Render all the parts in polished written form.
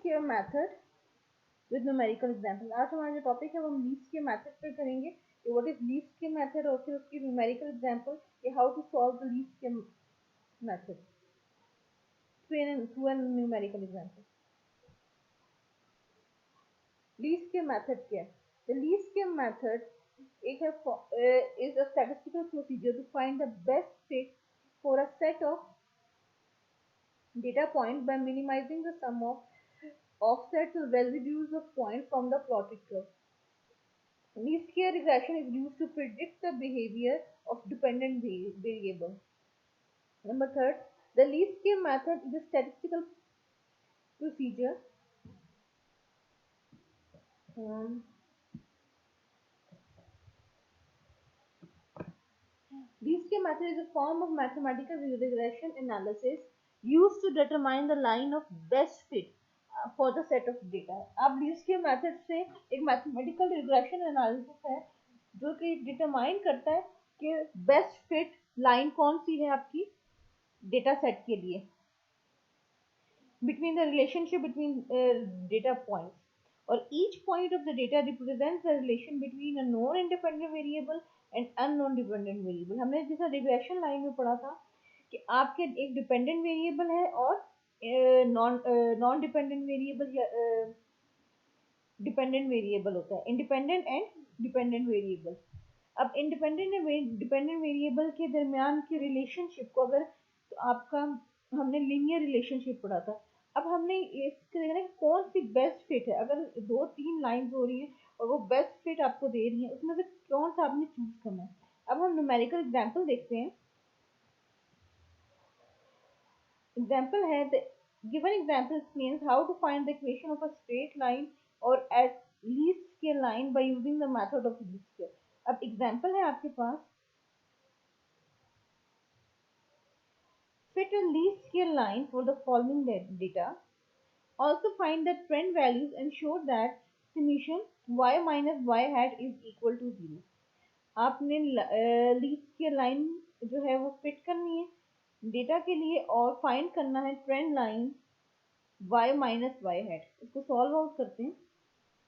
Square method with numerical example. आज हमारा जो टॉपिक है वो हम लीस्ट स्क्वायर मेथड पे करेंगे कि what is least square method और फिर उसकी न्यूमेरिकल एग्जांपल कि how to solve the least square method through an numerical example. Least square method क्या है? द लीस्ट स्क्वायर मेथड एक है is a statistical procedure to find the best fit for a set of data point by minimizing the sum of offsets or residues of points from the plotted curve. Least square regression is used to predict the behavior of dependent variable. Number third, the least square method is a statistical procedure least square method is a form of mathematical regression analysis used to determine the line of best fit for the set of data. अब least square method से एक mathematical regression analysis है जो कि determine करता है कि best fit line कौन सी है आपकी डेटा सेट के लिए between the relationship between data points, or each point of the data represents the relation between a known independent variable and unknown dependent variable. हमने जैसा रिग्रेशन लाइन में पढ़ा था कि आपके एक डिपेंडेंट वेरिएबल है और नॉन डिपेंडेंट वेरिएबल या डिपेंडेंट वेरिएबल होता है, इंडिपेंडेंट एंड डिपेंडेंट वेरिएबल। अब इंडिपेंडेंट एंड डिपेंडेंट वेरिएबल के दरमियान की रिलेशनशिप को अगर तो आपका हमने लीनियर रिलेशनशिप पढ़ा था। अब हमने इसके देखना है कौन सी बेस्ट फिट है। अगर दो तीन लाइंस हो रही है और वो बेस्ट फिट आपको दे रही है उसमें से कौन सा आपने चूज करना है। अब हम न्यूमेरिकल एग्जांपल देखते हैं। एग्जांपल है the given example explains how to find the equation of a straight line और at least square line by using the method of least square. अब एग्जांपल है आपके पास fit a least square line for the following data. Also find the trend values and show that summation y minus y hat is equal to 0. आपने least square line जो है वो fit करनी है data के लिए और फाइंड करना है trend line y minus y hat. इसको सॉल्व आउट करते हैं।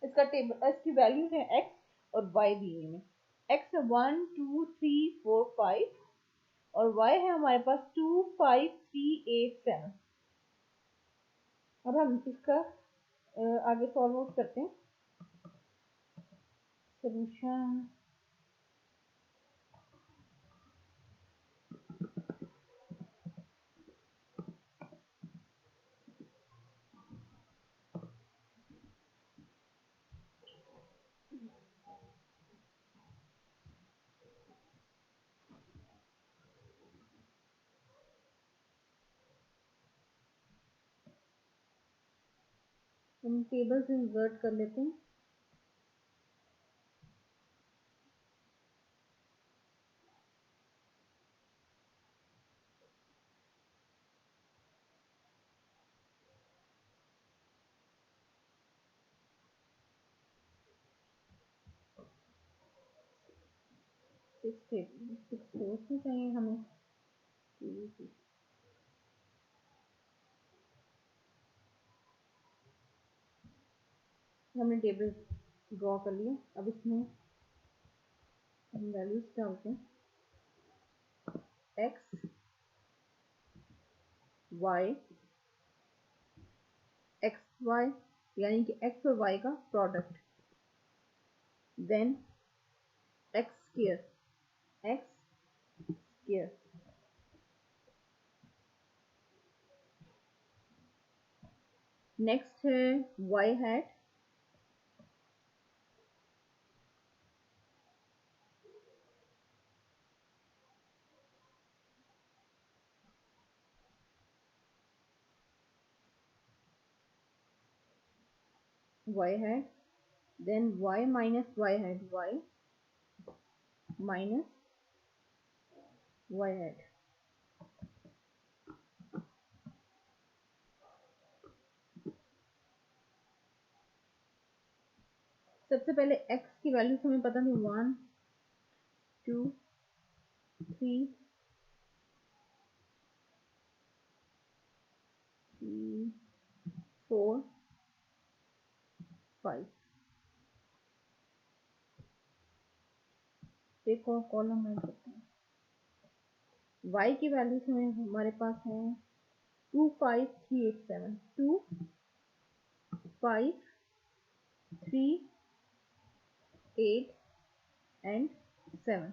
इसका टेबल इसकी वैल्यू है x और y दिए में। x 1 2 3 4 5 और y है हमारे पास 2 5 3 8 7। अब हम इसका आगे सॉल्व आउट करते हैं। सॉल्यूशन हम टेबल से इंसर्ट कर लेते हैं। सिक्स रोज में चाहिए हमें। हमने टेबल ड्रॉ कर लिया। अब इसमें हम वैल्यूज डालते हैं x y x y यानी कि x और y का product, then x square next है y hat then y minus y hat y minus y hat। सबसे पहले x की वैल्यू हमें पता थी 1 2 3 4 5। एक और कॉलम ऐड करते हैं। y की वैल्यूज हमें हमारे पास है 2 5 3 8 7, 2 5 3 8 एंड 7।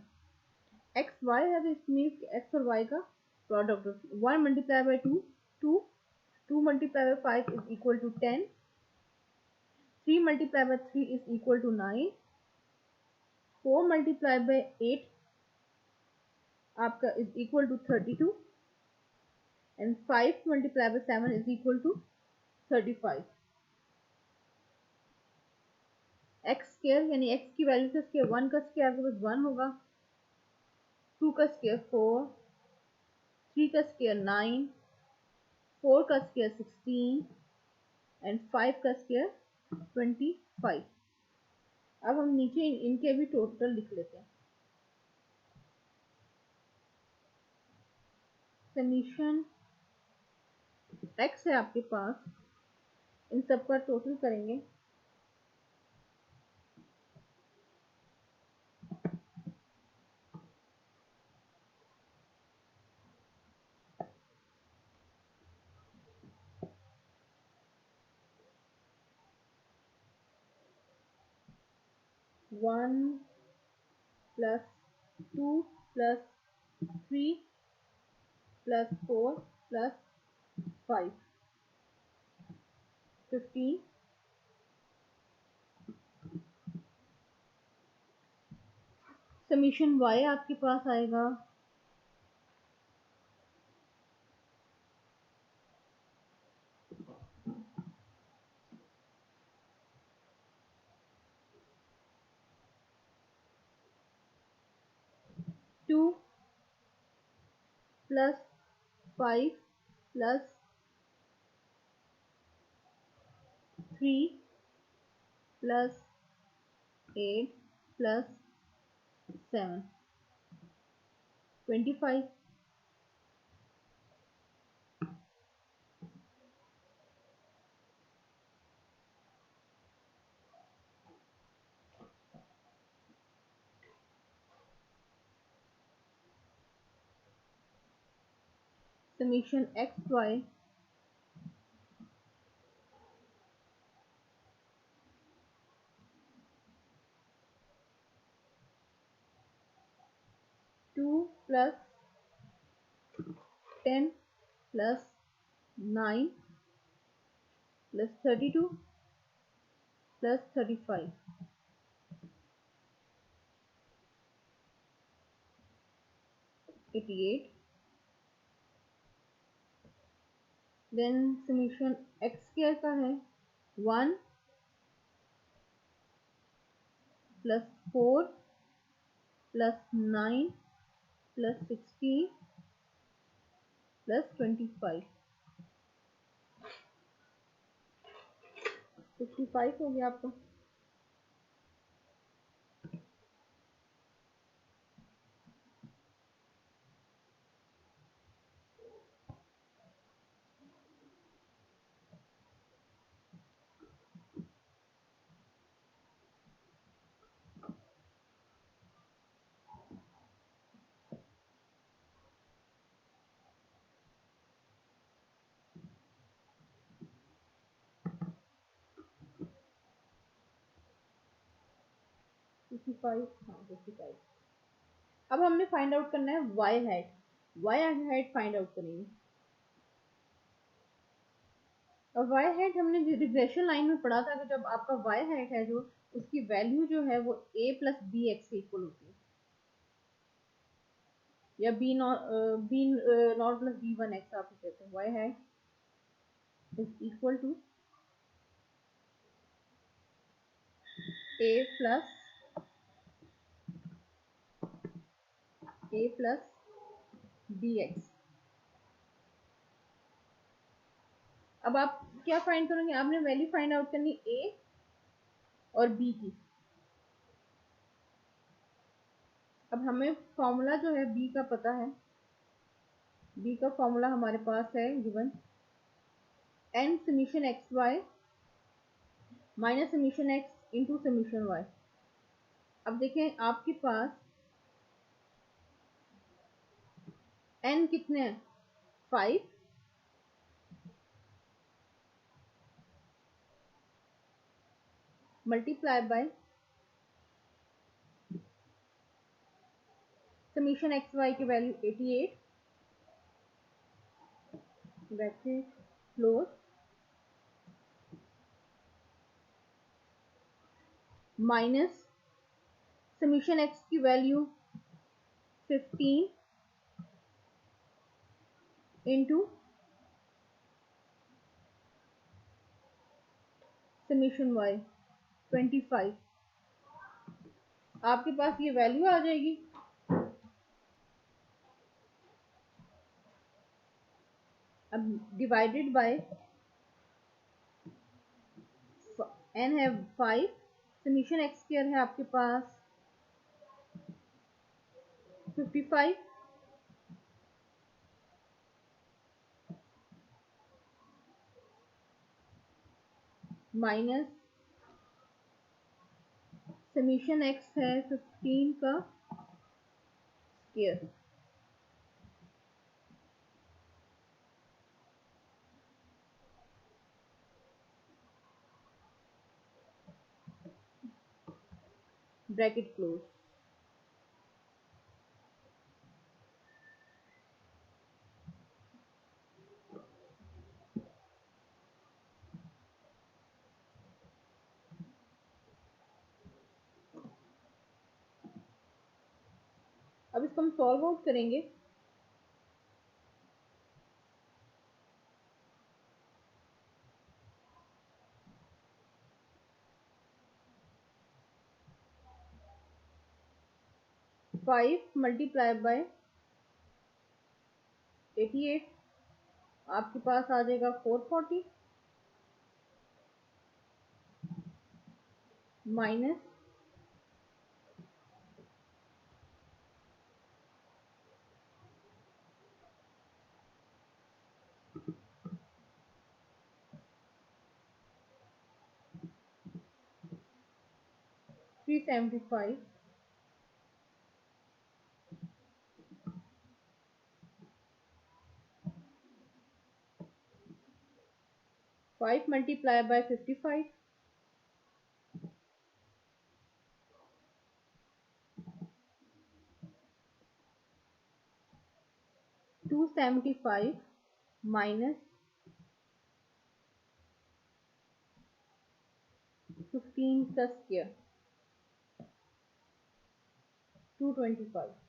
x y है तो इसमें x और y का product 1 multiply by 2 2, 2 multiply by 5 is equal to 10, 3 multiply by 3 is equal to 9, 4 multiply by 8 आपका is equal to 32 and 5 multiply by 7 is equal to 35। X square यानी एक्स की value का स्क्वायर 1 का स्क्वायर आपके पास 1 होगा, 2 का स्क्वायर 4, 3 का स्क्वायर 9, 4 का स्क्वायर 16 एंड 5 का स्क्वायर 25। अब हम नीचे इनके भी टोटल लिख लेते हैं। समीशन एक्स है आपके पास, इन सब का टोटल करेंगे। One plus 2 plus 3 plus 4 plus 5 15। Summation y आपके पास आएगा 2 plus 5 plus 3 plus 8 plus 7 25। Summation x y 2 plus 10 plus 9 plus 32 plus 35 88। Then summation x square का है 1 प्लस 4 प्लस 9 प्लस 16 प्लस 25 55 हो गया आपका। हाँ 55। अब हमने फाइंड आउट करना है y hat. Y hat find out करेंगे। और वाई हैट हमने रिग्रेशन लाइन में पढ़ा था कि जब आपका वाई हैट है जो उसकी वैल्यू जो है वो a प्लस बी एक्स से इक्वल होती है, या b not plus b one x आप कहते हैं। Y hat is equal to a plus b x. अब आप क्या फाइंड करेंगे, आपने वैल्यू फाइंड आउट करनी a और b की। अब हमें फॉर्मूला जो है b का पता है, b का फॉर्मूला हमारे पास है given n summation x y minus summation x into summation y. अब देखें आपके पास एन कितने हैं, 5, multiply by summation x y की value 88, bracket close, minus summation x की वैल्यू 15 इंटू समीशन वाई 25। आपके पास ये वैल्यू आ जाएगी। अब डिवाइडेड बाय एन है 5, समीशन एक्स स्क्वायर है आपके पास 55, माइनस समीशन एक्स है 15 का स्क्वायर, ब्रैकेट क्लोज। अब इसको हम सॉल्व आउट करेंगे। फाइव मल्टीप्लाई बाय 88, आपके पास आ जाएगा 440, माइनस 375, 5 मल्टीप्लाई बाय 55, 275, माइनस 15 का स्क्वायर 225।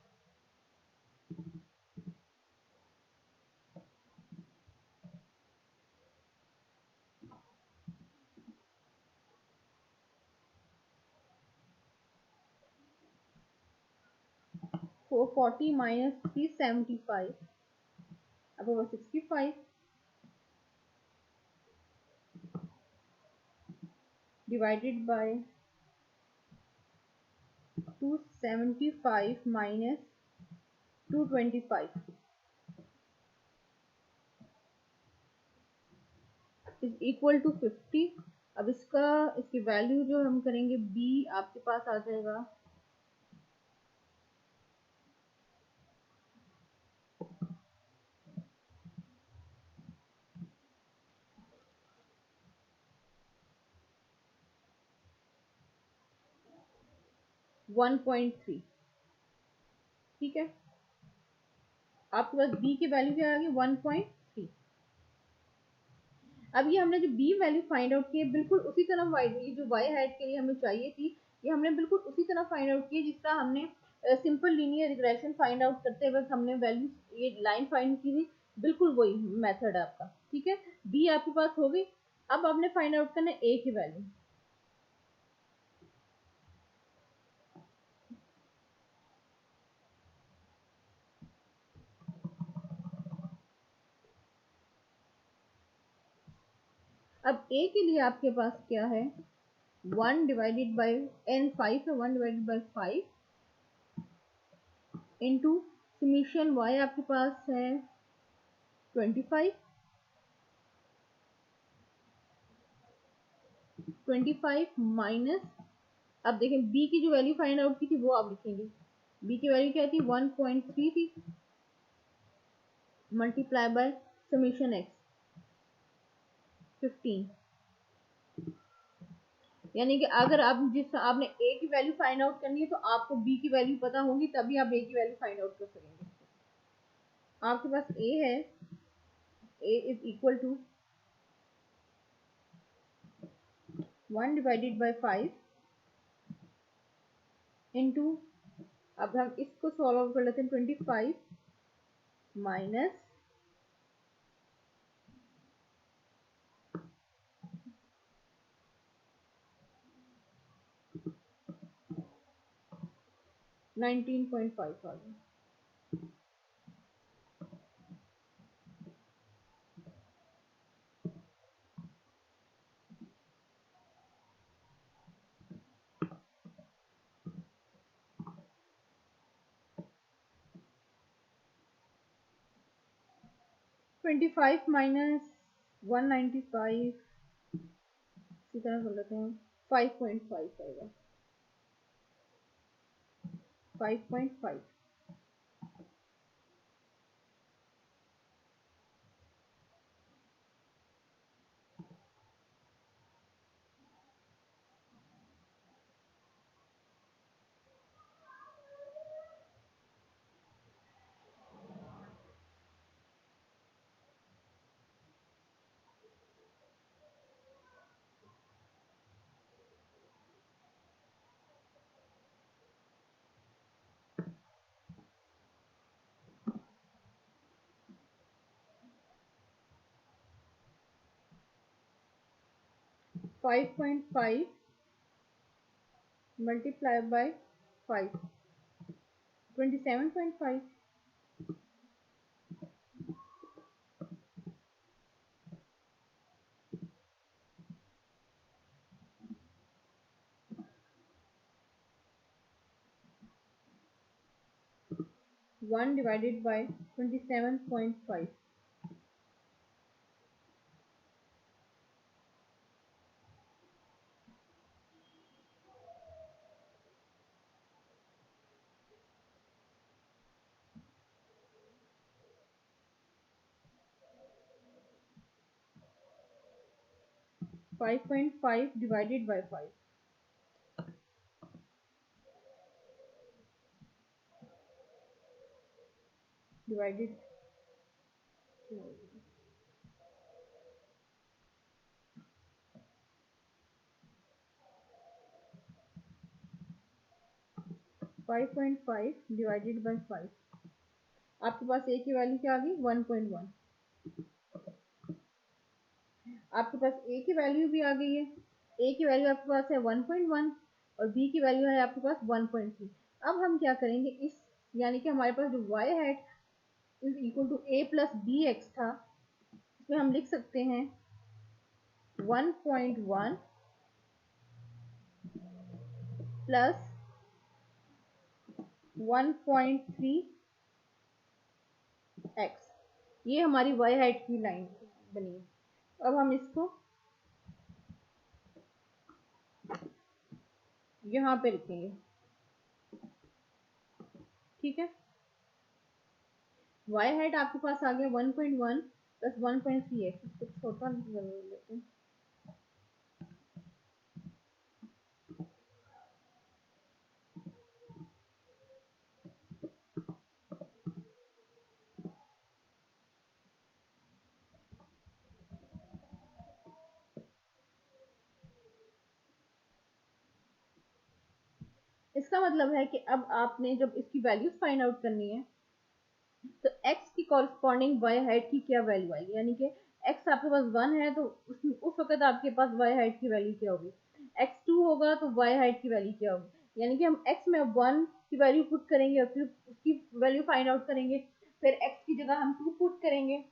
440 माइनस 375, अब होगा 65, divided by 275 minus 225 is equal to 50। अब इसकी वैल्यू जो हम करेंगे बी, आपके पास आ जाएगा 1.3। ठीक है, आपके पास बी की वैल्यू क्या आ गई 1.3। अब ये हमने जो बी वैल्यू फाइंड आउट की है बिल्कुल उसी तरह ये जो वाई हैट के लिए हमें चाहिए थी, ये हमने बिल्कुल उसी तरह फाइंड आउट की है जिस तरह हमने simple linear regression find out करते वक्त हमने वैल्यू ये लाइन फाइंड की थी, बिल्कुल वही मेथड है आपका। ठीक है, बी आपके पास हो गई। अब आपने फाइंड आउट करना है ए की वैल्यू। अब ए के लिए आपके पास क्या है, 1 डिवाइडेड बाई एन 5 है, 1 divided by 5 into summation y आपके पास है 25, 25 माइनस, अब देखें बी की जो वैल्यू फाइंड आउट की थी वो आप लिखेंगे। बी की वैल्यू क्या थी 1.3 थी, मल्टीप्लाई बाय समीशन एक्स 15। यानी कि अगर आप जिस आपने ए की वैल्यू फाइंड आउट करनी है तो आपको बी की वैल्यू पता होगी, तभी आप ए की वैल्यू फाइंड आउट कर सकेंगे। आपके पास ए है, A is equal to 1 divided by 5 into, अब हम इसको सॉल्व आउट कर लेते हैं, 25 माइनस 19.5 आ गया। 25 माइनस 195, इसी तरह कर लेते हैं, 5.5 आएगा, 5.5। 5.5 multiply by 5, 27.5। 1 divided by 27.5, 5.5 divided by 5, divided 5.5 divided by 5, आपके पास ए की वैल्यू क्या आ गई 1.1। आपके पास ए की वैल्यू भी आ गई है, ए की वैल्यू आपके पास है 1.1 और बी की वैल्यू है आपके पास 1.3। अब हम क्या करेंगे, इस यानी कि हमारे पास जो y hat is equal to a plus b x था, इसमें हम लिख सकते हैं 1.1 प्लस 1.3 एक्स, ये हमारी y हैट की लाइन बनी है। अब हम इसको यहाँ पे लिखेंगे, ठीक है। y हैट आपके पास आ गया 1.1 प्लस 1.3 एक्स, इसको छोटा लेते हैं। इसका मतलब है कि अब आपने जब इसकी वैल्यूज फाइंड आउट करनी है तो x की कॉरस्पॉन्डिंग y हाइट की क्या वैल्यू आएगी, यानी कि x आपके पास 1 है तो उस वक्त आपके पास y हाइट की वैल्यू क्या होगी, x 2 होगा तो y हाइट की वैल्यू क्या होगी। यानी कि हम x में 1 की वैल्यू पुट करेंगे और फिर उसकी वैल्यू फाइंड आउट करेंगे, फिर x की जगह हम 2 पुट करेंगे,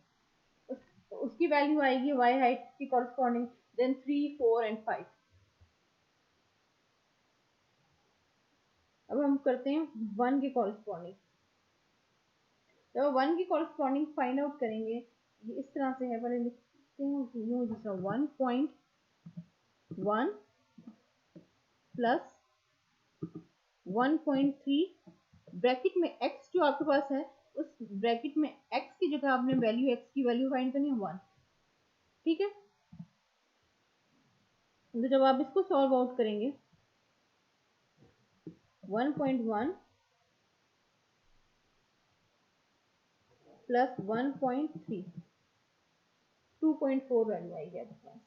उसकी वैल्यू आएगी y हाइट की कॉरस्पॉन्डिंग, देन 3 4 एंड 5। अब हम करते हैं 1 के कॉरस्पॉन्डिंग, जब 1 की कॉरस्पॉन्डिंग फाइंड आउट करेंगे, ये इस तरह से है, पहले लिखते हैं यूं, जिसका 1.1 1 प्लस 1.3 ब्रैकेट में x जो आपके पास है, उस ब्रैकेट में x की जगह आपने वैल्यू x की वैल्यू फाइंड करनी है 1। ठीक है, तो जब आप इसको सॉल्व आउट करेंगे 1.1 प्लस 1.3 2.4 वैल्यू आएगी आपके पास।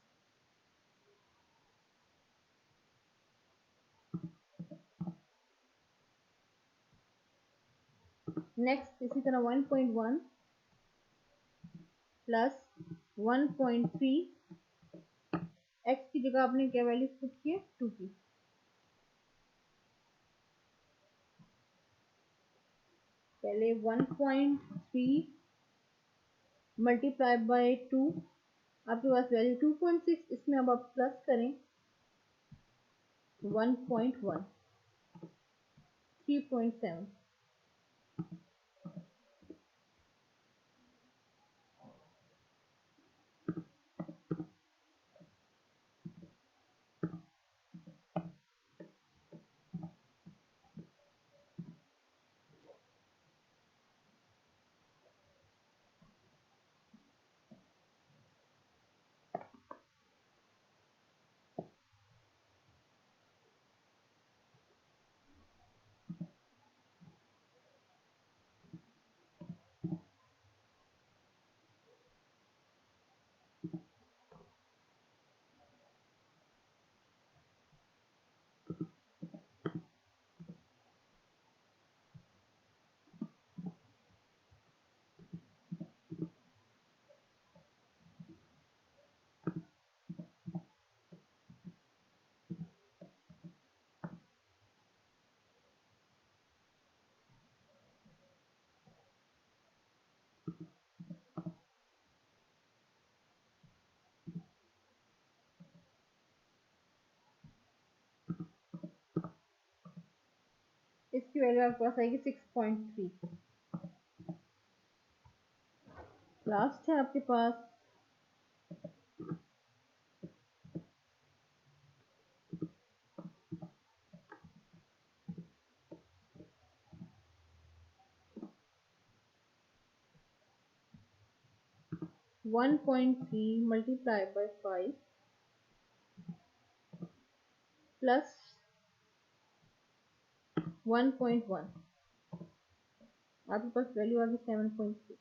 नेक्स्ट इसी तरह 1.1 प्लस 1.3 x की जगह आपने क्या वैल्यू पुट की है 2 की। पहले 1.3 मल्टीप्लाई बाय 2, आपके पास वैल्यू 2.6, इसमें अब आप प्लस करें 1.1 3.7। इसकी वैल्यू आपके पास आएगी 6.3। लास्ट है आपके पास 1.3 मल्टीप्लाई बाय 5 प्लस 1.1, आपके पास वैल्यू आ गई 7.6।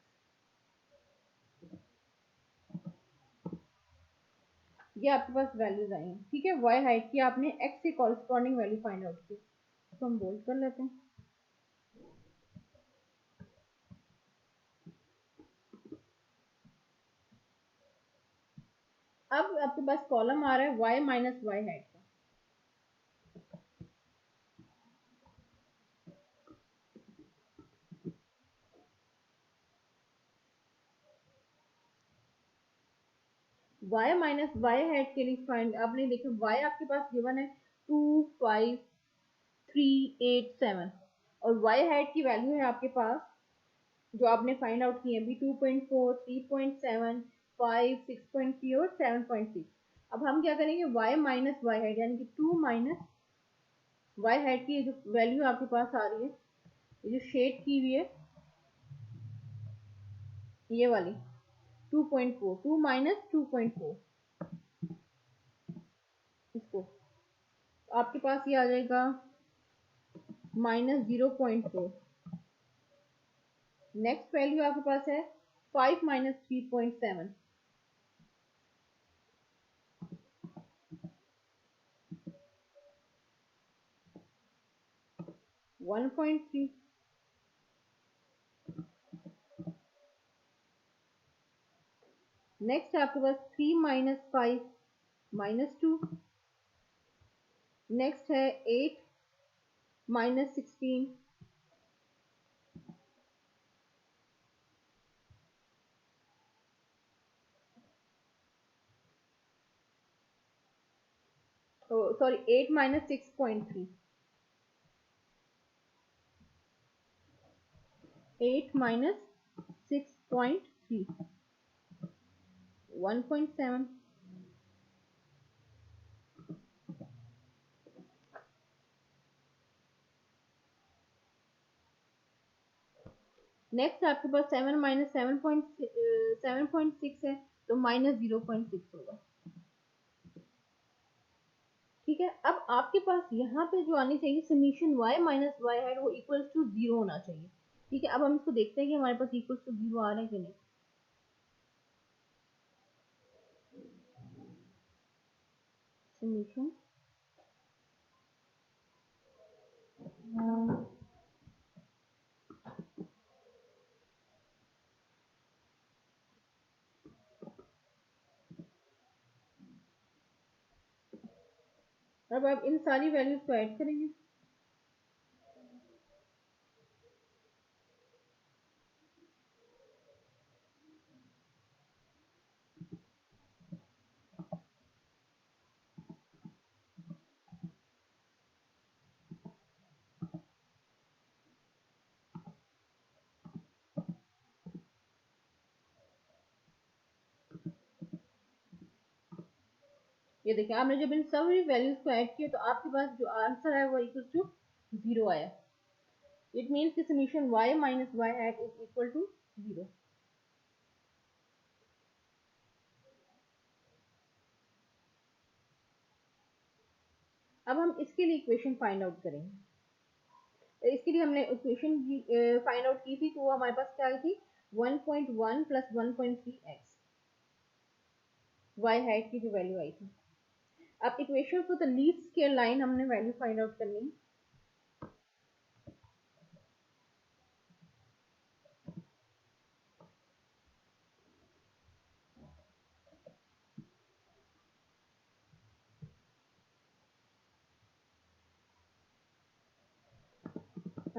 ये आपके पास वैल्यूज आई हैं। ठीक है, वाई हाइट की आपने एक्स के कॉरस्पॉन्डिंग वैल्यू फाइंड आउट की, तो हम बोल्ड कर लेते हैं। अब आपके पास कॉलम आ रहा है वाई माइनस वाई हाइट का। वाई माइनस वाई हाइट के लिए फाइंड, आपने देखा वाई आपके पास गिवन है 2 5 3 8 7 और वाई हाइट की वैल्यू है आपके पास जो आपने फाइंड आउट की है अभी 2.4 3.7 5 6.3 और 7.6। अब हम क्या करेंगे y माइनस वाई हाइट यानी कि 2 माइनस वाई हाइट की जो वैल्यू आपके पास आ रही है, ये जो शेड की हुई है ये वाली 2.4, 2 माइनस 2.4, इसको आपके पास ये आ जाएगा -0.4। नेक्स्ट वैल्यू आपके पास है 5 माइनस 3.7, 1.3। नेक्स्ट आपके पास 3 माइनस 5 -2। नेक्स्ट है 8 minus 16, sorry 8 minus 6.3, 8 minus 6.3, 1.7। Next आपके पास 7 माइनस 7.6 है, तो माइनस 0.6 होगा। ठीक है, अब आपके पास यहाँ पे जो आनी चाहिए summation y minus y hat, वो इक्वल्स टू 0 होना चाहिए। ठीक है, अब हम इसको देखते हैं कि हमारे पास इक्वल्स टू 0 आ रहा है कि नहीं। समीशन अब आप इन सारी वैल्यूज को ऐड करेंगे। ये देखिए, आपने जब इन सभी वैल्यूज को ऐड किया तो आपके पास जो आंसर है वो इक्वल टू 0 आया। इट मीन्स कि summation y minus y hat is equal to 0। अब हम इसके लिए इक्वेशन फाइंड आउट करेंगे। तो इसके लिए हमने इक्वेशन फाइंड आउट की थी, तो वो हमारे पास क्या आई थी, 1.1 प्लस 1.3x y हैड की जो वैल्यू आई थी। अब equation for the least square line हमने वैल्यू फाइंड आउट करनी है।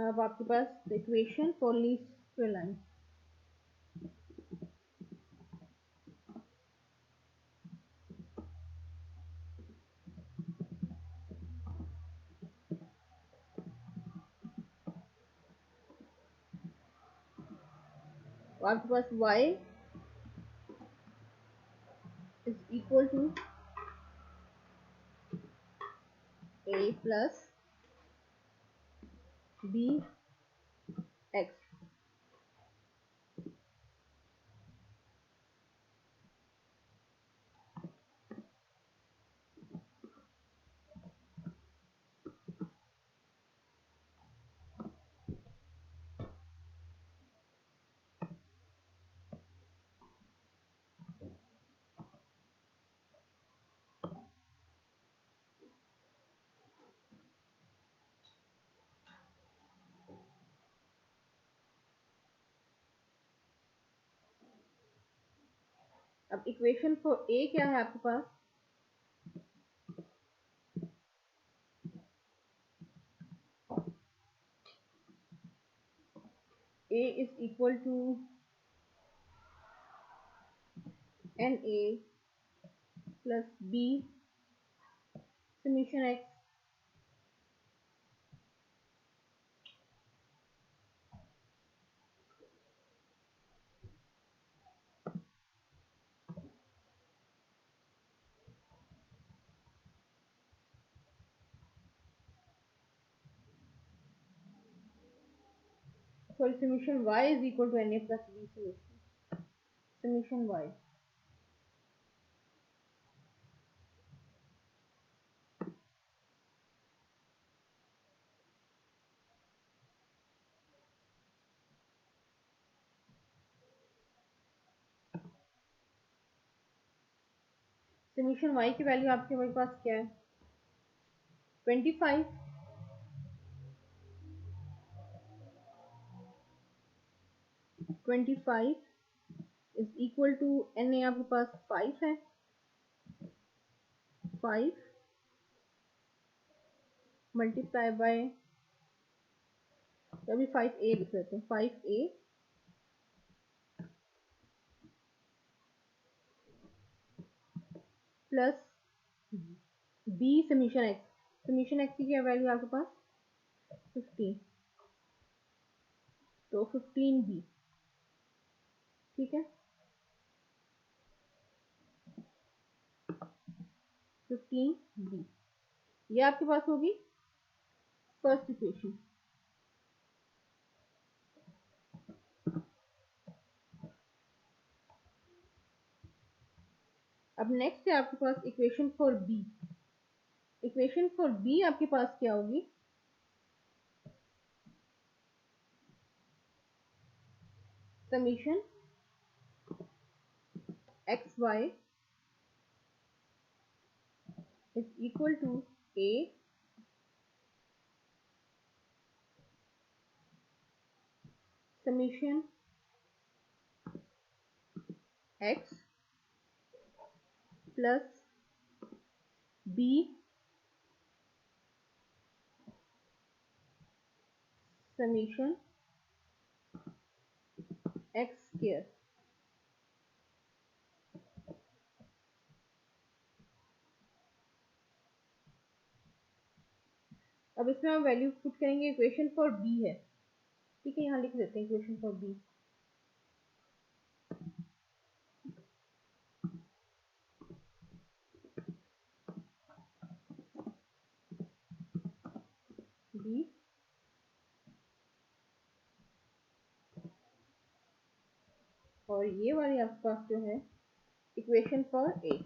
अब आपके पास equation for least square line, तो आपके पास y is equal to a plus b x। अब इक्वेशन फॉर a क्या है आपके पास, a is equal to na plus b summation x sorry summation y is equal to na plus b summation y। Summation y की value आपके मेरे पास क्या है, 25। 25 is equal to n a आपके पास 5 है, 5 मल्टीप्लाई बाय, अभी 5a लिख लेते हैं, 5a plus b summation x की क्या वैल्यू आपके पास 15, तो 15b। ठीक है, 15b ये आपके पास होगी फर्स्ट इक्वेशन। नेक्स्ट है आपके पास equation for B. Equation for B आपके पास क्या होगी, summation x y is equal to A summation x plus B summation x square. अब इसमें हम वैल्यू पुट करेंगे, इक्वेशन फॉर बी है, ठीक है, यहाँ लिख देते हैं इक्वेशन फॉर बी। बी और ये वाली आपके पास जो है इक्वेशन फॉर ए।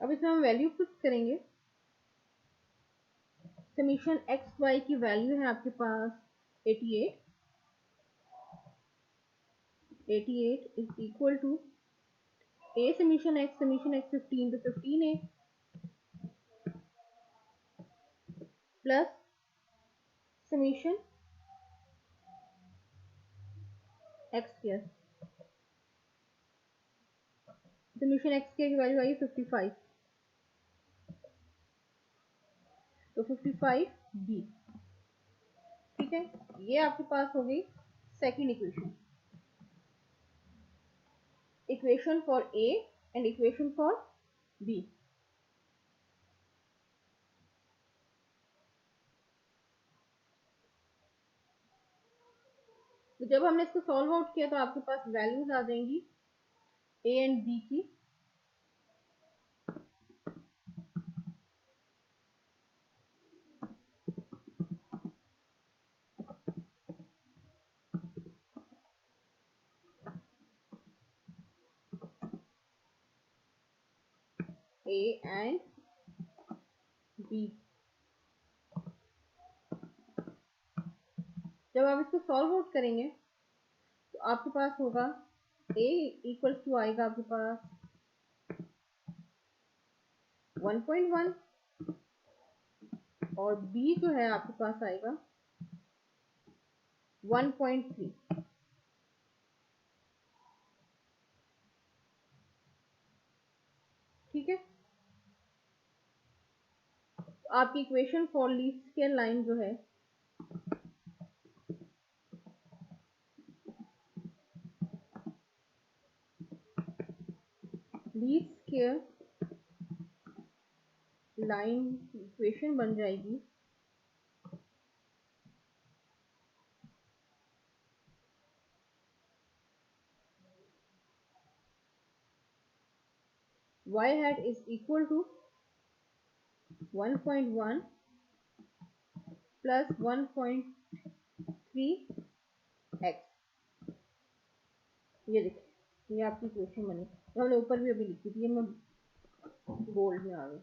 अब इसमें हम वैल्यू पुट करेंगे, समीशन एक्स वाई की वैल्यू है आपके पास 88। 88 is equal to A summation x 15, तो 15a plus summation x square. Summation x square की वैल्यू आई 55, तो 55b, ठीक है। ये आपके पास हो गई second equation, equation for a and equation for b. तो जब हमने इसको सॉल्व आउट किया तो आपके पास वैल्यूज आ जाएंगी ए एंड बी की। ए एंड बी, जब आप इसको सॉल्व आउट करेंगे तो आपके पास होगा a इक्वल्स टू आएगा आपके पास 1.1 और b जो है आपके पास आएगा 1.3, ठीक है। तो आपकी equation for least square line जो है लीस्ट स्क्वायर लाइन इक्वेशन बन जाएगी y hat is equal to 1.1 plus 1.3x। ये देखिए, ये आपकी इक्वेशन बनी, तो हमने ऊपर भी अभी लिखी थी, ये मैं बोल्ड में आ गई।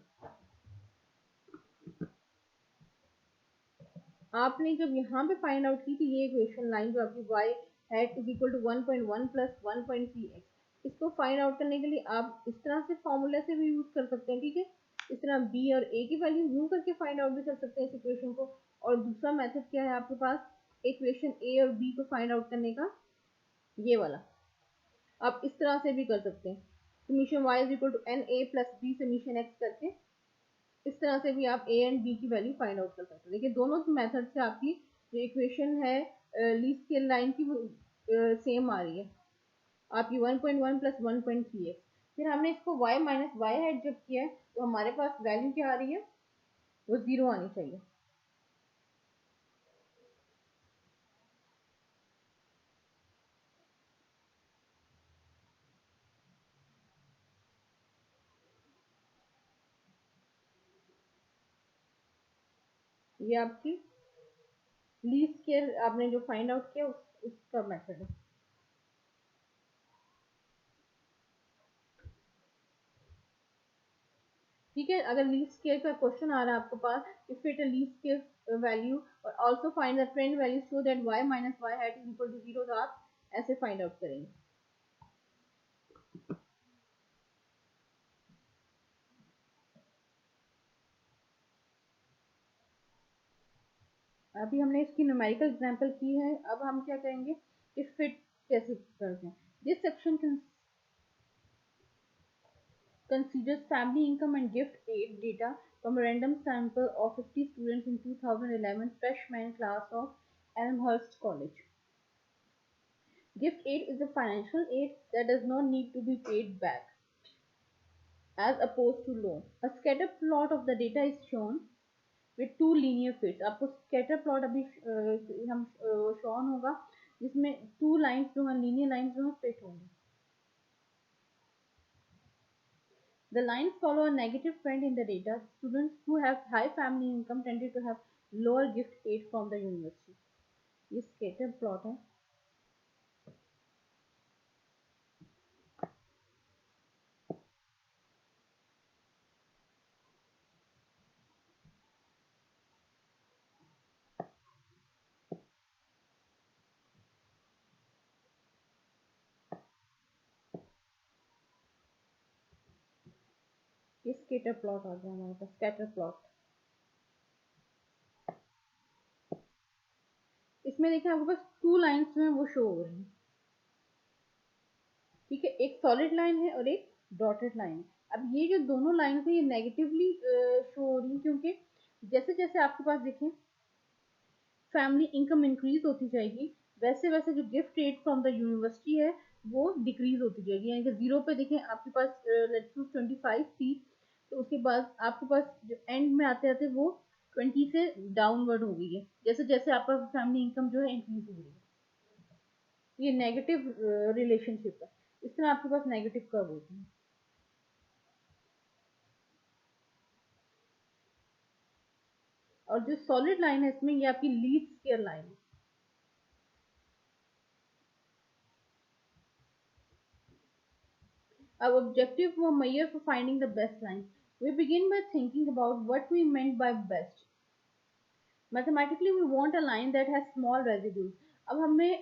आपने जब यहाँ पे फाइंड आउट की थी ये इक्वेशन लाइन जो आपकी y hat is equal to 1.1 plus 1.3x, इसको फाइंड आउट करने के लिए आप इस तरह से फॉर्मूला से भी यूज कर सकते हैं, ठीक है। इस तरह b और a की वैल्यू यूज करके फाइंड आउट भी कर सकते हैं इस इक्वेशन को। और दूसरा मेथड क्या है आपके पास, इक्वेशन a और b को फाइंड आउट करने का, ये वाला आप इस तरह से भी कर सकते हैं, summation y is equal to n a plus B summation x करके इस तरह से भी आप a एंड b की वैल्यू फाइंड आउट कर सकते हैं। देखिए दोनों मेथड से आपकी जो इक्वेशन है लीस्ट स्क्वायर लाइन की सेम आ रही है आपकी 1.1 प्लस 1.3x। फिर हमने इसको y माइनस वाई हैट जब किया है तो हमारे पास वैल्यू क्या आ रही है, वो 0 आनी चाहिए। ये आपकी लीस्ट स्क्वायर आपने जो फाइंड आउट किया उसका मेथड है। ठीक है, अगर लीस्ट स्क्वायर का क्वेश्चन आ रहा है आपके पास, if it least square value और also find the trend value so that y minus y hat is equal to 0, तो आप ऐसे फाइंड आउट करेंगे। अभी हमने इसकी न्यूमेरिकल एग्जांपल की है, अब हम क्या करेंगे, इफ फिट कैसे करते हैं। This section considers family income and gift aid data from a random sample of 50 students in 2011 freshman class of Elmhurst College. Gift aid is a financial aid that does not need to be paid back as opposed to loan. A scatter plot of the data is shown with two linear fits. आपको scatter plot अभी हम shown होगा जिसमें two lines जो हैं linear lines जो हैं fit होंगी. The lines follow a negative trend in the data. Students who have high family income tended to have lower gift aid from the university. ये scatter plot है. ये scatter plot आ गया हमारे पास, scatter plot. इसमें देखिए आपके पास two lines में वो show हो रही हैं. ठीक है, एक सॉलिड लाइन है और एक डॉटेड लाइन है। अब ये जो दोनों लाइन है ये नेगेटिवली शो हो रही है, क्योंकि जैसे जैसे आपके पास देखें फैमिली इनकम इंक्रीज होती जाएगी, वैसे वैसे जो gift rate from the university है वो डिक्रीज होती जाएगी। यानी कि जीरो पे देखें आपके पास लेट्स से 25 थी, तो उसके बाद आपके पास जो एंड में आते आते वो 20 से डाउनवर्ड हो गई है, जैसे जैसे आपका फैमिली इनकम जो है इंक्रीज हो रही है। ये नेगेटिव रिलेशनशिप है, इस तरह आपके पास नेगेटिव कर्व होती है। और जो सॉलिड लाइन है इसमें ये आपकी लीस्ट स्क्वायर लाइन है। Our objective for measure for finding the best line. We begin by thinking about what we meant by best. Mathematically, we want a line that has small residues. अब हमें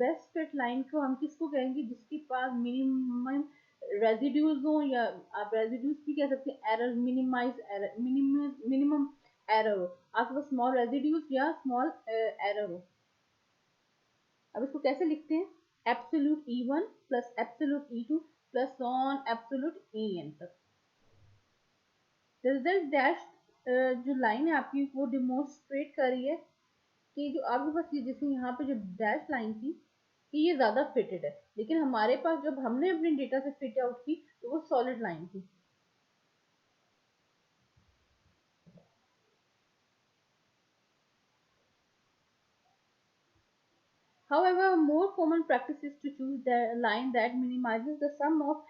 best fit line को हम किसको कहेंगे, जिसके पास minimum residues हो, या आप रेजिड्यूज भी कह सकते हैं, error minimize error, minimum error हो, आपके पास स्मॉल रेजिड्यूज या स्मॉल एरर हो। अब इसको कैसे लिखते हैं, absolute E1 plus absolute E2 plus on absolute En तक। रिजल्ट डैश जो लाइन है आपकी वो डिमोन्स्ट्रेट कर रही है कि जो आपके पास ये जैसे यहाँ पे जो डैश लाइन थी कि ये ज्यादा फिटेड है, लेकिन हमारे पास जब हमने अपने डेटा से फिट आउट की तो वो सॉलिड लाइन थी। However, a more common practice is to choose the line that minimizes the sum of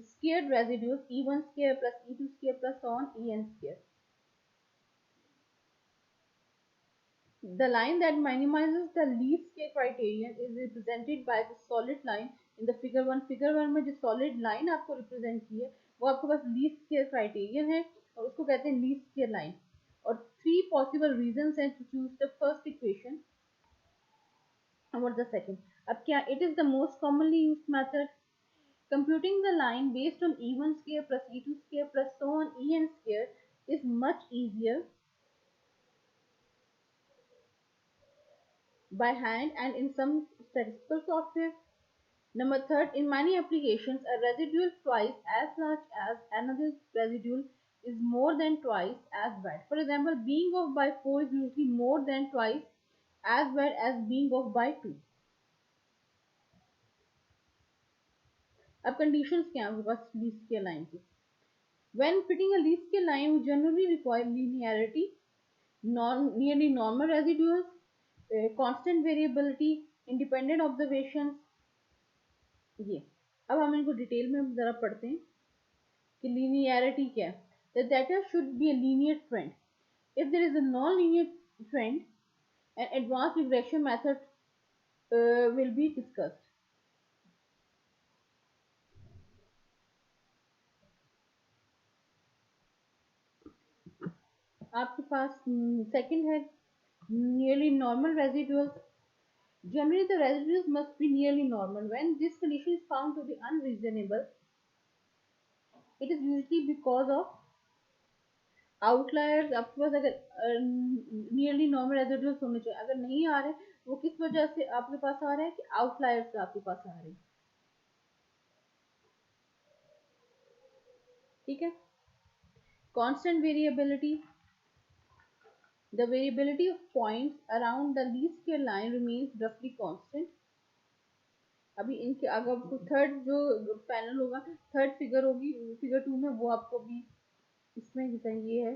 squared residues E1 square plus E2 square plus on En square. The line that minimizes the least square criterion is represented by the solid line in the figure 1. Figure 1 में जो solid line आपको represent की है वो आपके पास least square criterion है और उसको कहते हैं least square line. और 3 possible reasons हैं to choose the first equation over the second. अब क्या, it is the most commonly used method. Computing the line based on E1 square plus E2 square plus so on En square is much easier by hand and in some statistical software. Number third, in many applications, a residual twice as large as another residual is more than twice as bad. For example, being off by 4 is usually more than twice as bad as being off by 2. अब conditions क्या हैं बस least square line की? When fitting a least square line, we generally require linearity, nearly normal residuals, constant variability, independent observations. ये अब हम इनको detail में जरा पढ़ते हैं कि linearity क्या है. The data should be a linear trend. If there is a non-linear trend, an advanced regression method will be discussed. आपके पास सेकंड है nearly normal residuals. Generally, the residuals must be nearly normal. When this condition is found to be unreasonable, it is usually because of outliers. आपके पास अगर nearly normal residuals होने चाहिए, अगर नहीं आ रहे वो किस वजह से आपके पास आ रहे हैं कि outliers आपके पास आ रहे हैं. ठीक है. Constant variability. The variability of points around the least square line remains roughly constant. अभी इनके अगर थर्ड जो पैनल होगा, थर्ड फिगर होगी, फिगर 2 में वो आपको भी इसमें ये है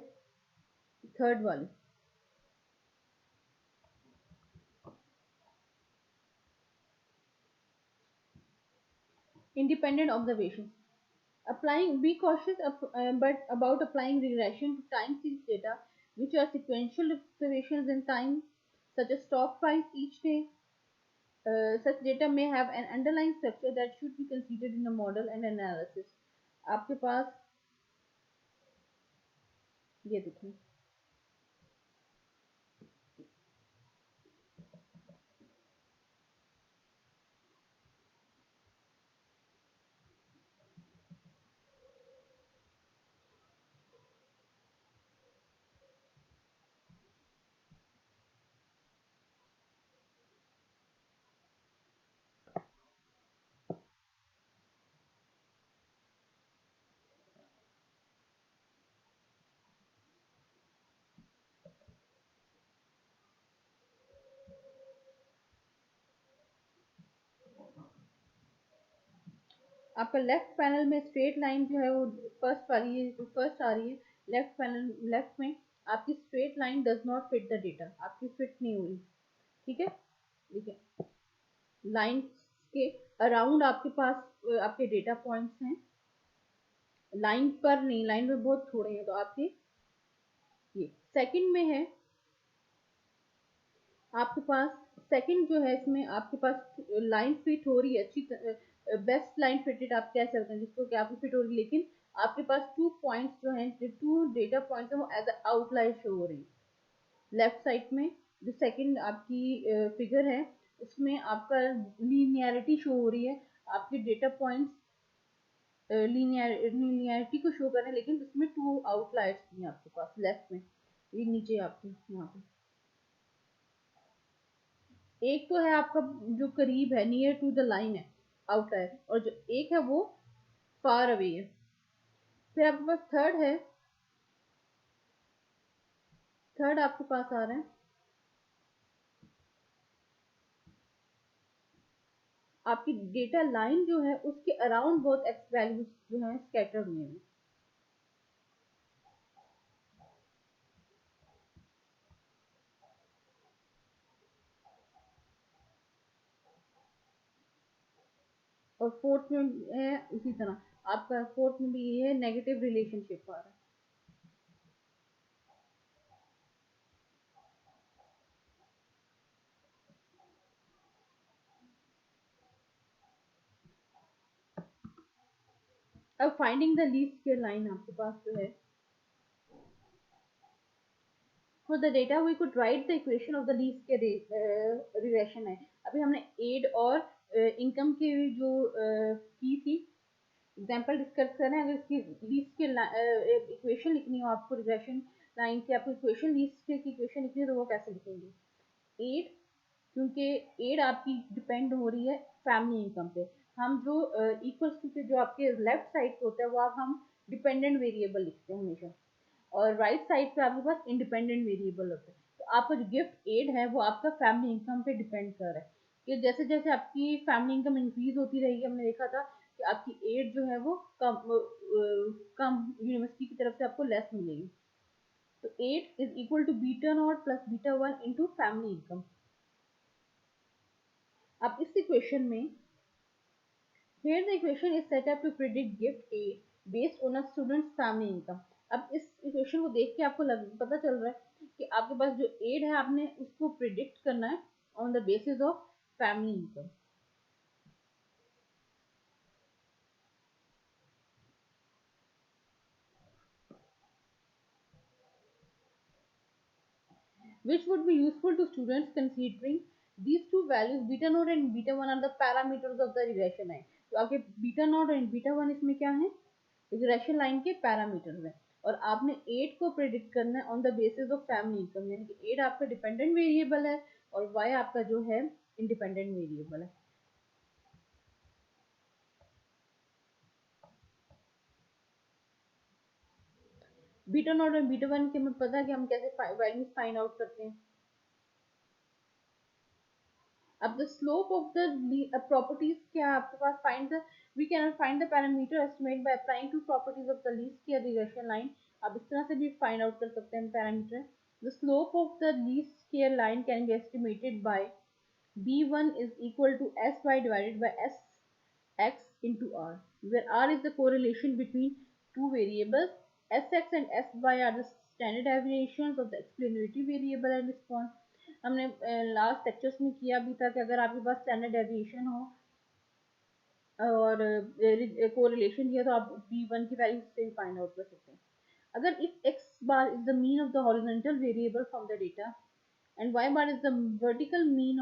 थर्ड वाली. Independent observation. Be cautious but about applying regression to time series data, which are sequential observations in time, such as stock price each day. Such data may have an underlying structure that should be considered in a model and analysis. आपके पास ये देखिए, आपका left panel में straight line जो है वो first वाली है, फर्स्ट आ रही है. लेफ्ट पैनल लेफ्ट में आपकी straight line does not fit the data, आपकी फिट नहीं हुई. ठीक है. ठीक है. लाइन के अराउंड आपके पास आपके डेटा पॉइंट्स हैं, लाइन पर नहीं, लाइन में बहुत थोड़े हैं. तो आपके ये सेकंड में है आपके पास, सेकंड जो है इसमें आपके पास लाइन फिट हो रही है अच्छी, बेस्ट लाइन फिटेड आप कह सकते हैं जिसको कि आपकी फिट हो रही है, लेकिन आपके पास 2 पॉइंट्स जो हैं, 2 डेटा पॉइंट्स हैं वो एज आउटलायर शो हो रही है. लेफ्ट साइड में जो सेकंड आपकी फिगर है उसमें आपका लीनियरिटी शो हो रही है, आपके डेटा पॉइंट्स लीनियरिटी को शो कर रहे हैं, लेकिन उसमें 2 आउटलायर्स भी हैं आपके पास लेफ्ट में. ये नीचे आपके यहाँ पे एक तो है आपका जो करीब है, नियर टू द लाइन है, आउटलायर, और जो एक है वो फार अवे है. फिर आपके पास थर्ड है, थर्ड आपके पास आ रहा है आपकी डेटा लाइन जो है उसके अराउंड बहुत एक्स वैल्यूज जो है स्कैटर्ड हुए हैं. और फोर्थ में है उसी तरह आपका, फोर्थ में भी ये है नेगेटिव रिलेशनशिप आ रहा है. अब finding the least square line आपके पास जो है, for the data we could write the equation of the least square regression है. अभी हमने एड और इनकम की जो की थी एग्जांपल डिस्कस कर रहे हैं. अगर इसकी लीस्ट के इक्वेशन लिखनी हो आपको, रिग्रेशन लाइन की आपको इक्वेशन, लीस्ट की इक्वेशन लिखनी है तो वो कैसे लिखेंगे. एड, क्योंकि एड आपकी डिपेंड हो रही है फैमिली इनकम पे. हम जो इक्वल्स टू के जो आपके लेफ्ट साइड पे होता है वो आप हम डिपेंडेंट वेरिएबल लिखते हैं हमेशा, और राइट साइड पे आपके पास इंडिपेंडेंट वेरिएबल होते हैं. तो आपका जो गिफ्ट एड है वो आपका फैमिली इनकम पे डिपेंड कर रहा है कि जैसे जैसे आपकी फैमिली इनकम इंक्रीज होती रहेगी, हमने देखा था कि आपकी एड जो है वो कम यूनिवर्सिटी की तरफ से आपको लेस मिलेगी. तो aid is equal to beta naught plus beta one into family income. अब इस इक्वेशन में, here the equation is set up to predict gift A based on a student's family income. अब इस इक्वेशन को देख के आपको पता चल रहा है कि आपके पास जो एड है आपने उसको प्रिडिक्ट करना है on the basis of family income. which would be useful to students considering these two values beta naught and beta 1 are the parameters of the regression line। तो आपके बीटा नॉट एंड बीटा 1 इसमें क्या है, regression line के parameters हैं। और आपने 8 को प्रेडिक्ट करना है on the basis of family income, यानी कि 8 आपका डिपेंडेंट वेरिएबल है और y आपका जो है इंडिपेंडेंट वेरिएबल है। बीटा नॉट और बीटा 1 के हमें पता है कि हम कैसे वैल्यूज फाइंड आउट करते हैं। अब the slope of the properties क्या है आपके पास, find the we can find the parameter estimate by applying to properties of the least square regression line. अब इस तरह से भी फाइंड आउट कर सकते हैं parameter. The slope of the least square line can be estimated by b1 is equal to sy divided by sx into r, where r is the correlation between two variables. Sx and sy are the standard deviations of the explanatory variable and response। हमने last lectures में किया भी था कि अगर आपके पास standard deviation हो और कोरिलेशन दिया तो आप b1 की वैल्यू से फाइंड आउट कर सकते हैं। अगर if x bar is the mean of the horizontal variable from the data and y bar is the vertical mean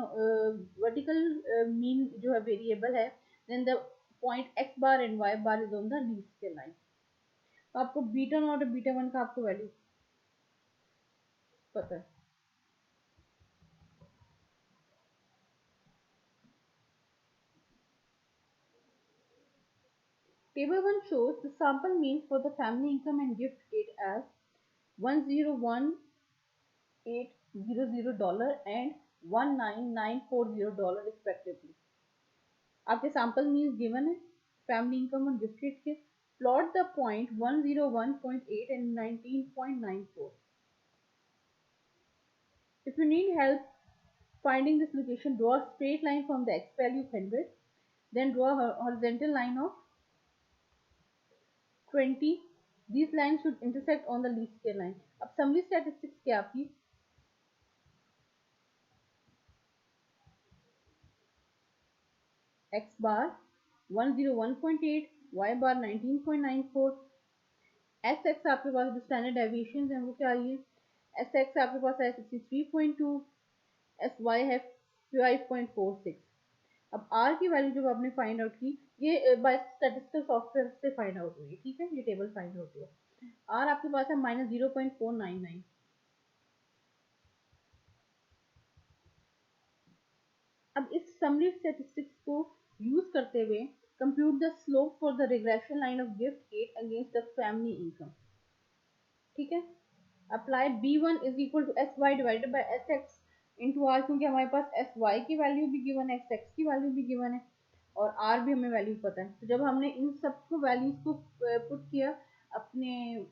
जो है variable है, then the point x bar and y bar is on the least square line। तो आपको beta not और beta 1 का आपको value पता है। Table 1 shows the sample means for the family income and gift aid as $101,800 and $19,940 respectively। आपके sample means given है family income और गिफ्ट एड के। Plot the point 101.8 and 19.94। If you need help finding this location, draw a straight line from the x value of 100, then draw a horizontal line of 20। These lines should intersect on the least square line। अब summary statistics क्या आपकी, x bar 101.8, y bar 19.94, sx आपके पास जो standard deviation है वो क्या आई है, sx आपके पास है 63.2, sy है 5.46। अब r की वैल्यू जब आपने फाइंड आउट की, ये बाय स्टैटिस्टिकल सॉफ्टवेयर से फाइंड आउट हुई है, ठीक है, ये टेबल फाइंड आउट हुआ। r आपके पास है -0.499। अब इस समरी स्टैटिस्टिक्स को यूज करते हुए compute the slope for the regression line of gift aid against the family income. ठीक है, apply b1 is equal to sy divided by sx into r, क्योंकि हमारे पास sy की वैल्यू भी गिवन है, sx की वैल्यू भी गिवन है और r भी हमें वैल्यू पता है। तो जब हमने इन सबको वैल्यूज को पुट किया अपने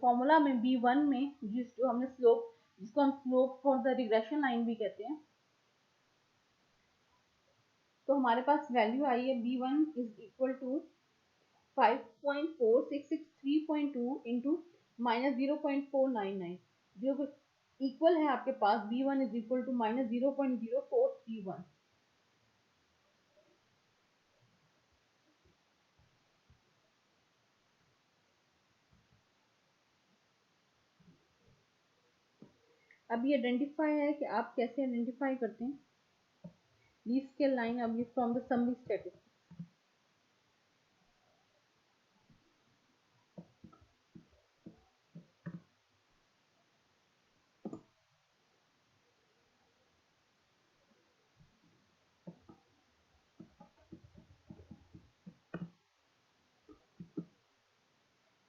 फॉर्मूला में b1 में, जो हमने स्लोप, जिसको हम slope for the regression line भी कहते हैं, तो हमारे पास वैल्यू आई है b1 is equal to 5.4663.2 into -0.499, जो इक्वल है आपके पास b1 इज इक्वल टू -0.0431। अब ये आइडेंटिफाई है कि आप कैसे आइडेंटिफाई करते हैं लीस्ट स्क्वायर लाइन। अब ये from the summary statistics.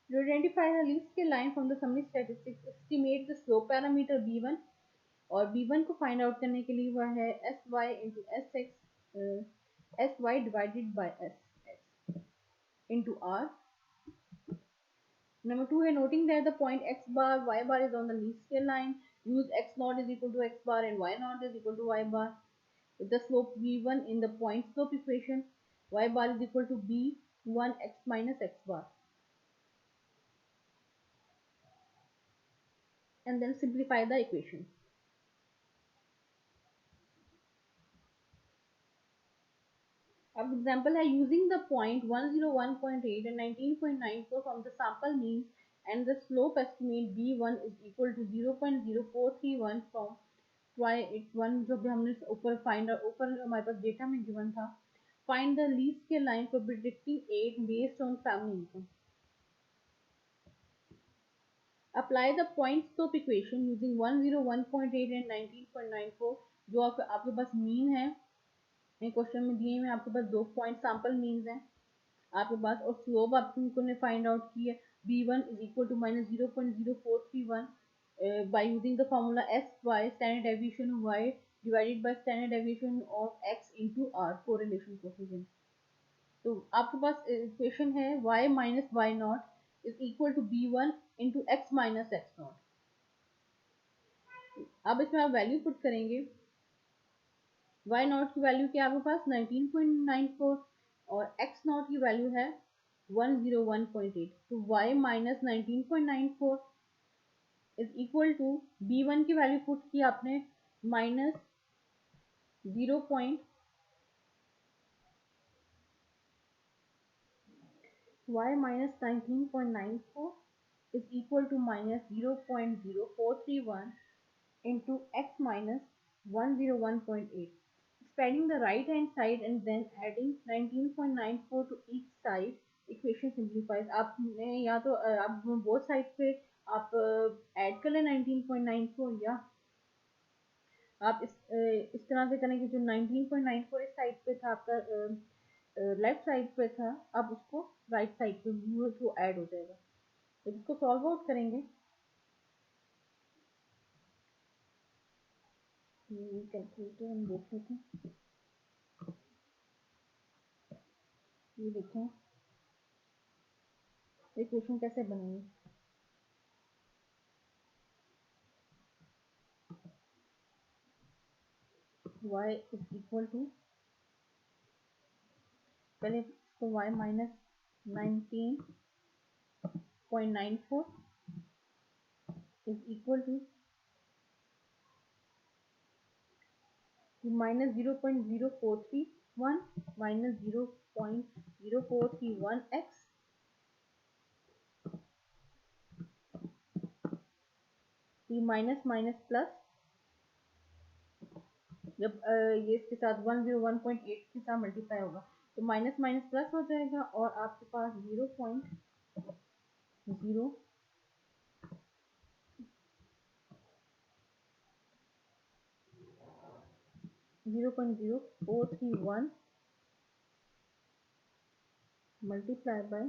To identify the least square line from the summary statistics, estimate the slope parameter b1 और b1 को फाइंड आउट करने के लिए वह है sy into sy divided by sx into r। Number 2 है noting that the point x bar y bar is on the least square line, use x naught is equal to x bar and y naught is equal to y bar with the slope b1 in the point slope equation, y bar is equal to b1 x minus x bar। and then simplify the equation. अब example है using the point 101.8 and 19.94 from the sample means and the slope estimate b1 is equal to 0.0431 from y1 जो भी हमने ऊपर find ऊपर हमारे पास data में given था. Find the least scale line for predicting 8 based on family income. Apply the point slope equation using 101.8 and 19.94 जो आपके पास मीन है क्वेश्चन में दिए हुए. आपके पास दो पॉइंट सैंपल मीन्स हैं आपके पास और स्लोप आपको ने फाइंड आउट की है b1 is equal to minus 0.0431 by using the formula sy standard deviation of y divided by standard deviation of x into r correlation coefficient. तो आपके पास इक्वेशन है y minus y naught is equal to b1 into x minus x naught. अब इसमें आप value put करेंगे. y not की value क्या है आपके पास 19.94 और x नॉट की वैल्यू है 101.8. तो y minus 19.94 is equal to b1 की वैल्यू पुट की आपने minus 0. y minus 19.94 is equal to minus 0.0431 into x minus 101.8. Expanding the right hand side and then adding 19.94 to each side, equation simplifies. आपने या तो आप both side पे आप add कर लें 19.94 या आप इस तरह से करें कि जो 19.94 इस साइड पे था आपका लेफ्ट साइड पे था अब उसको राइट साइड पे वो ऐड हो जाएगा. तो इसको सॉल्व आउट करेंगे. कैलकुलेटर हम देख लेते हैं. ये देखें इक्वेशन कैसे बनेंगे. y is equal to पहले इसको y minus 19.94 is equal to minus 0.0431 minus 0.0431 x minus minus plus जब ये इसके साथ 101.8 के साथ मल्टीप्लाई होगा तो माइनस माइनस प्लस हो जाएगा और आपके पास 0.0431 multiplied by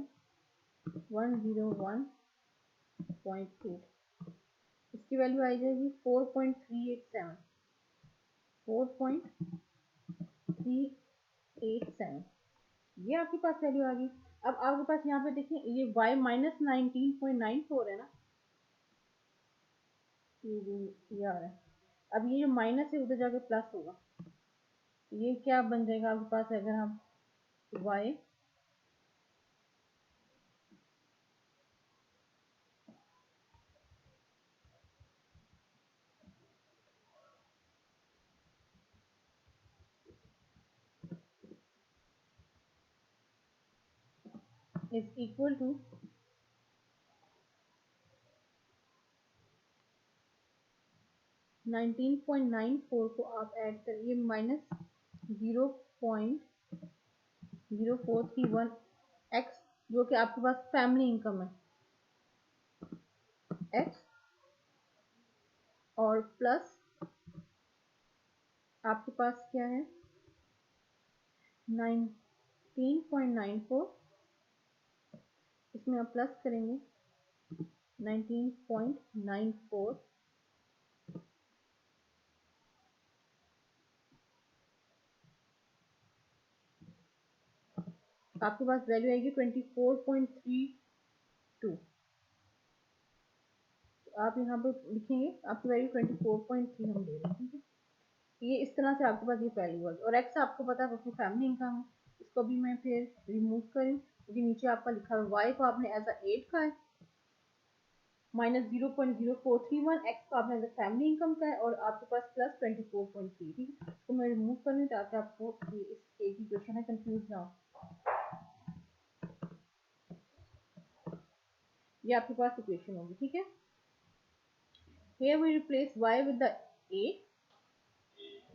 101.8. इसकी वैल्यू आ जाएगी 4.387. 4.387 ये आपके पास वैल्यू आ गई. अब आपके पास यहाँ पे देखें ये y माइनस 19.94 है ना. ये आ रहा है. अब ये जो माइनस है उधर जाके प्लस होगा. ये क्या बन जाएगा आपके पास अगर हम y is equal to 19.94 को आप ऐड करिए माइनस 0.0431 x जो कि आपके पास फैमिली इनकम है x और प्लस आपके पास क्या है 19.94 इसमें आप प्लस करेंगे 19.94 आपके पास वैल्यू आएगी 24.32. आप यहाँ पे लिखेंगे आपकी वैल्यू 24.3 हम दे रहे हैं. ठीक है ये इस तरह से आपके पास ये वैल्यू होगी और एक्स आपको पता है आपकी फैमिली इनकम है. इसको भी मैं फिर रिमूव करूँ क्योंकि नीचे आपका लिखा है y को आपने एज अ 8 का है -0.0431, एक्स का आपने फैमिली इनकम का है और आपके पास +24.3। ठीक है, इसको मैं रिमूव कर लूँ ताकि आपको ये इस एक ही क्वेश्चन है, कंफ्यूज ना हो। ये आपके पास इक्वेशन होगी। ठीक है, here we replace y with the 8,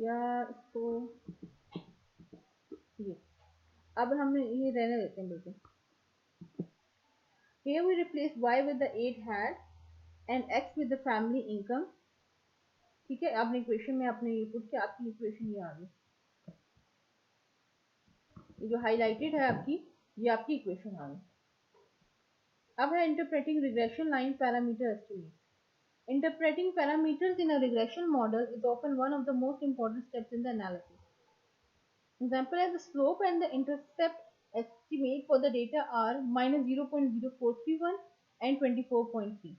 या इसको ये अब हमें ये रहने देते हैं बिल्कुल। Here we replace y with the 8 had and x with the family income। ठीक है, आपने इक्वेशन में आपने ये पुट किया, आपकी इक्वेशन ये आ गई। ये जो हाईलाइटेड है आपकी, ये आपकी इक्वेशन आ गई। अब है interpreting regression line parameter estimate. Interpreting parameters in a regression model is often one of the most important steps in the analysis. Example as the slope and the intercept estimate for the data are -0.0431 and 24.3।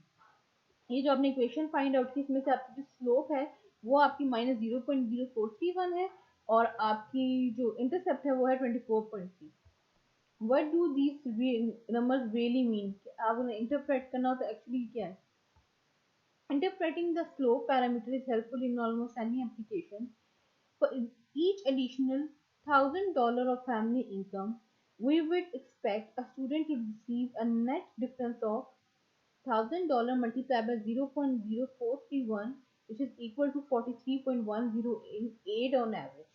ये जो आपने equation find out की, इसमें से आपकी जो slope है वो आपकी -0.0431 है और आपकी जो इंटरसेप्ट है वो है 24.3। What do these numbers really mean? आप उन्हें इंटरप्रेट करना हो तो एक्चुअली क्या है। Interpreting the slope parameter is helpful in almost any application. For each additional $1,000 of family income, we would expect a student to receive a net difference of $1,000 multiplied by 0.0431, which is equal to 43.108 on average.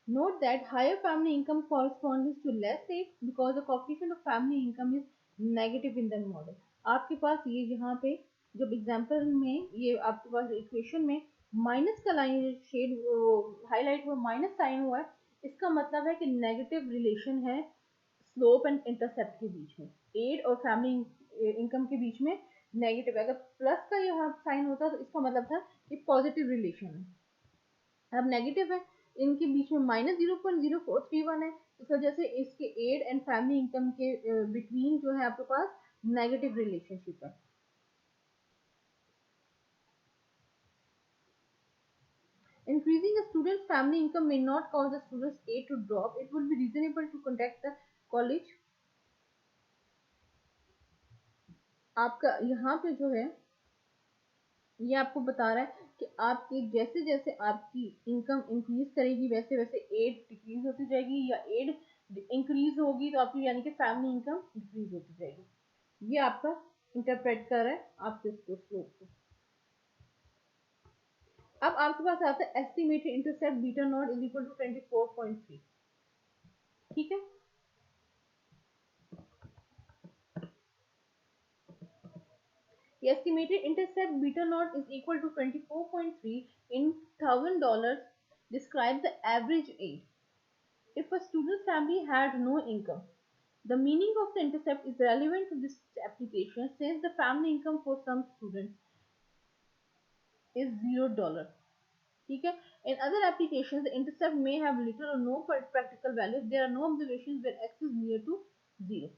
Note that higher family income corresponds to less aid because the coefficient of family income is negative in the model. आपके पास ये यहाँ पे जब example में ये आपके पास equation में माइनस का लाइन शेड हाईलाइट हुआ, माइनस साइन हुआ है, इसका मतलब है कि नेगेटिव रिलेशन है स्लोप एंड इंटरसेप्ट के बीच में, एड और फैमिली इनकम के बीच में नेगेटिव है। अगर प्लस का यहाँ साइन होता तो इसका मतलब था कि पॉजिटिव रिलेशन है। अब नेगेटिव है, इनके बीच में -0.0431 है, इस वजह से इसके एड एंड फैमिली इनकम के बिटवीन जो है आपके पास नेगेटिव रिलेशनशिप है। Increasing a student's family income may not cause the student's aid to drop. It would be reasonable to contact the college। आपका यहाँ पे जो है ये आपको बता रहा है कि आपकी जैसे जैसे आपकी इनकम इंक्रीज करेगी वैसे वैसे एड डिक्रीज होती जाएगी, या एड इंक्रीज होगी तो आपकी यानी कि फैमिली इनकम डिक्रीज होती जाएगी। ये आपका इंटरप्रेट कर रहा है आपके इसको स्लोप को। अब आपके पास आता है estimated intercept beta naught is equal to 24.3। ठीक है, the estimated intercept beta naught is equal to 24.3 in $1,000 describes the average age. If a student's family had no income, the meaning of the intercept is relevant to this application since the family income for some students is $0. ठीक है, in other applications the intercept may have little or no practical values. There are no observations where x is near to 0.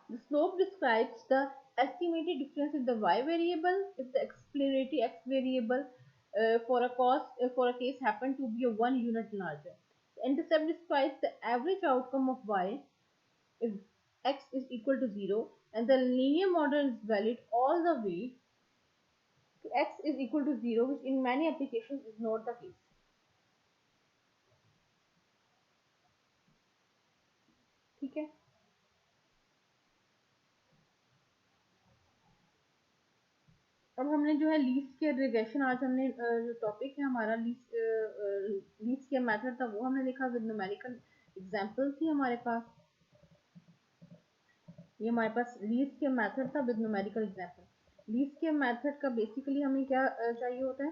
The slope describes the estimated difference in the y variable if the exploratory x variable for a case happen to be a 1 unit larger. The intercept describes the average outcome of y if x is equal to 0 and the linear model is valid all the way to x is equal to 0, which in many applications is not the case. ठीक है, अब हमने जो है least square regression, आज हमने जो topic है हमारा लीस्ट स्क्वायर मेथड था वो हमने देखा विद न्यूमेरिकल एग्जांपल थी हमारे पास। ये हमारे पास लीस्ट स्क्वायर मेथड था with numerical example. Least square method का बेसिकली हमें क्या चाहिए होता है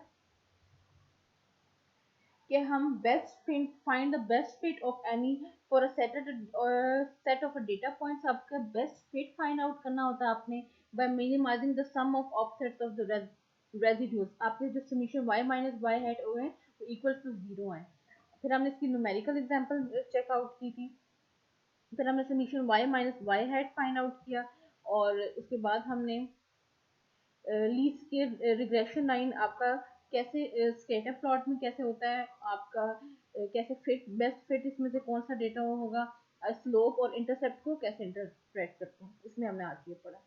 कि हम find the best fit of any for a set of data points. आपका बेस्ट फिट फाइंड आउट करना होता है आपने by minimizing the sum of offsets of the residues। आपके जो summation y minus y hat हुए वो इक्वल टू 0 है। फिर हमने इसकी न्यूमेरिकल एग्जांपल चेकआउट की थी, फिर हमने summation y minus y hat find out किया और उसके बाद हमने लीस्ट के रिग्रेशन लाइन आपका कैसे स्कैटर प्लॉट में कैसे होता है आपका कैसे फिट बेस्ट फिट इसमें से कौन सा डेटा होगा स्लोप और इंटरसेप्ट को कैसे इंटरप्रेट करते हैं, इसमें हमने आज ये पढ़ा।